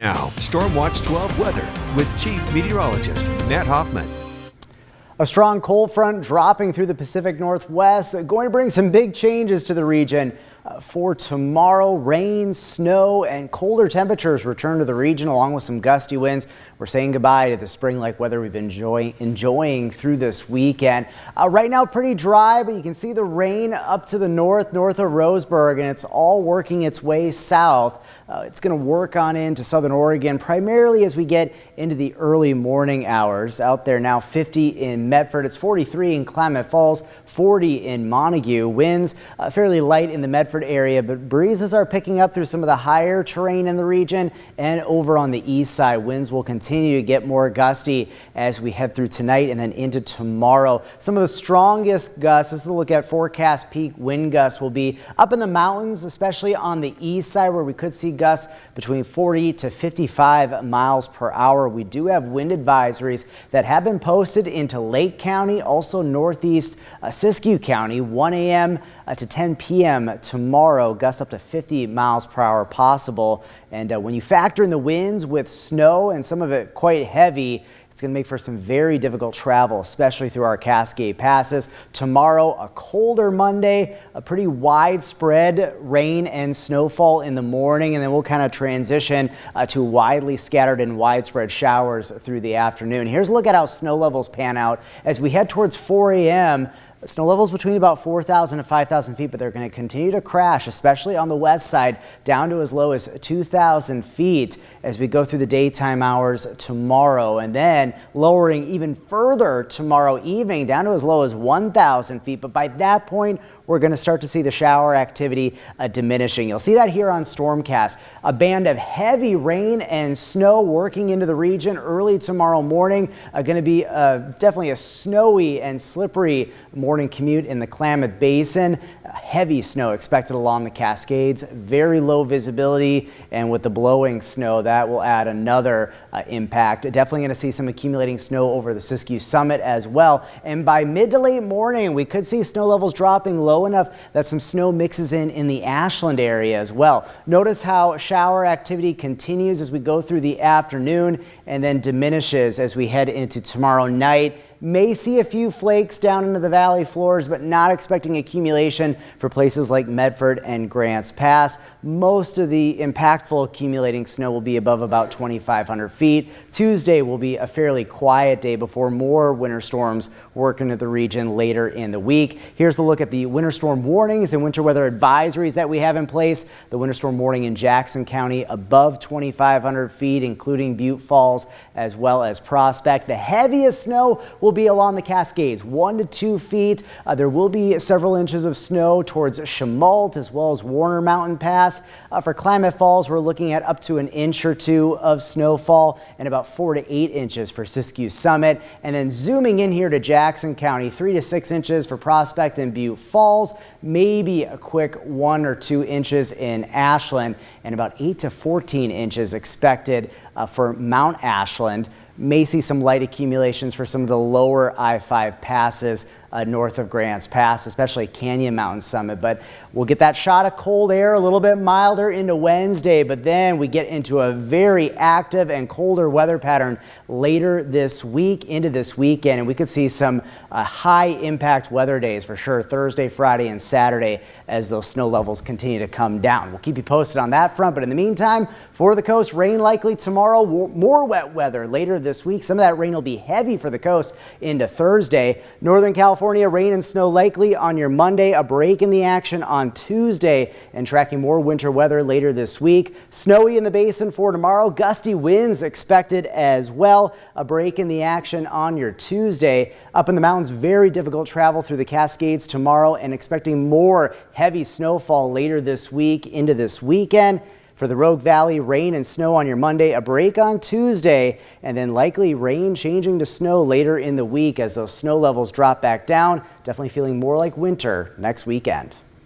Now, Storm Watch 12 weather with Chief Meteorologist Matt Hoffman. A strong cold front dropping through the Pacific Northwest, going to bring some big changes to the region. For tomorrow, rain, snow, and colder temperatures return to the region along with some gusty winds. We're saying goodbye to the spring-like weather we've been enjoying through this weekend. Right now, pretty dry, but you can see the rain up to the north of Roseburg, and it's all working its way south. It's going to work on into southern Oregon, primarily as we get into the early morning hours. Out there now, 50 in Medford. It's 43 in Klamath Falls, 40 in Montague. Winds fairly light in the Medford area, but breezes are picking up through some of the higher terrain in the region, and over on the east side, winds will continue to get more gusty as we head through tonight and then into tomorrow. Some of the strongest gusts, this is a look at forecast peak wind gusts, will be up in the mountains, especially on the east side, where we could see gusts between 40 to 55 miles per hour. We do have wind advisories that have been posted into Lake County, also northeast Siskiyou County, 1 a.m. to 10 p.m. tomorrow. Gusts up to 50 miles per hour possible. And when you factor in the winds with snow and some of it quite heavy, it's going to make for some very difficult travel, especially through our Cascade passes. Tomorrow, a colder Monday, a pretty widespread rain and snowfall in the morning, and then we'll kind of transition to widely scattered and widespread showers through the afternoon. Here's a look at how snow levels pan out as we head towards 4 a.m. Snow levels between about 4,000 to 5,000 feet, but they're going to continue to crash, especially on the west side, down to as low as 2,000 feet as we go through the daytime hours tomorrow, and then lowering even further tomorrow evening down to as low as 1,000 feet. But by that point, we're going to start to see the shower activity diminishing. You'll see that here on Stormcast. A band of heavy rain and snow working into the region early tomorrow morning. Going to be definitely a snowy and slippery morning commute in the Klamath Basin. Heavy snow expected along the Cascades. Very low visibility, and with the blowing snow, that will add another impact. Definitely going to see some accumulating snow over the Siskiyou Summit as well. And by mid to late morning, we could see snow levels dropping low enough that some snow mixes in the Ashland area as well. Notice how shower activity continues as we go through the afternoon and then diminishes as we head into tomorrow night. May see a few flakes down into the valley floors, but not expecting accumulation for places like Medford and Grants Pass. Most of the impactful accumulating snow will be above about 2,500 feet. Tuesday will be a fairly quiet day before more winter storms work into the region later in the week. Here's a look at the winter storm warnings and winter weather advisories that we have in place. The winter storm warning in Jackson County above 2,500 feet, including Butte Falls as well as Prospect. The heaviest snow will be along the Cascades, 1 to 2 feet. There will be several inches of snow towards Chemult as well as Warner Mountain Pass. For Klamath Falls, we're looking at up to an inch or two of snowfall and about 4 to 8 inches for Siskiyou Summit. And then zooming in here to Jackson County, 3 to 6 inches for Prospect and Butte Falls, maybe a quick 1 or 2 inches in Ashland, and about 8 to 14 inches expected for Mount Ashland. May see some light accumulations for some of the lower I-5 passes north of Grants Pass, especially Canyon Mountain Summit. But we'll get that shot of cold air, a little bit milder into Wednesday, but then we get into a very active and colder weather pattern later this week into this weekend, and we could see some high impact weather days for sure Thursday, Friday, and Saturday as those snow levels continue to come down. We'll keep you posted on that front, but in the meantime, for the coast, rain likely tomorrow, more wet weather later this week. Some of that rain will be heavy for the coast into Thursday. Northern California, rain and snow likely on your Monday, a break in the action on Tuesday, and tracking more winter weather later this week. Snowy in the basin for tomorrow, gusty winds expected as well. A break in the action on your Tuesday. Up in the mountains, very difficult travel through the Cascades tomorrow, and expecting more heavy snowfall later this week into this weekend. For the Rogue Valley, rain and snow on your Monday, a break on Tuesday, and then likely rain changing to snow later in the week as those snow levels drop back down. Definitely feeling more like winter next weekend.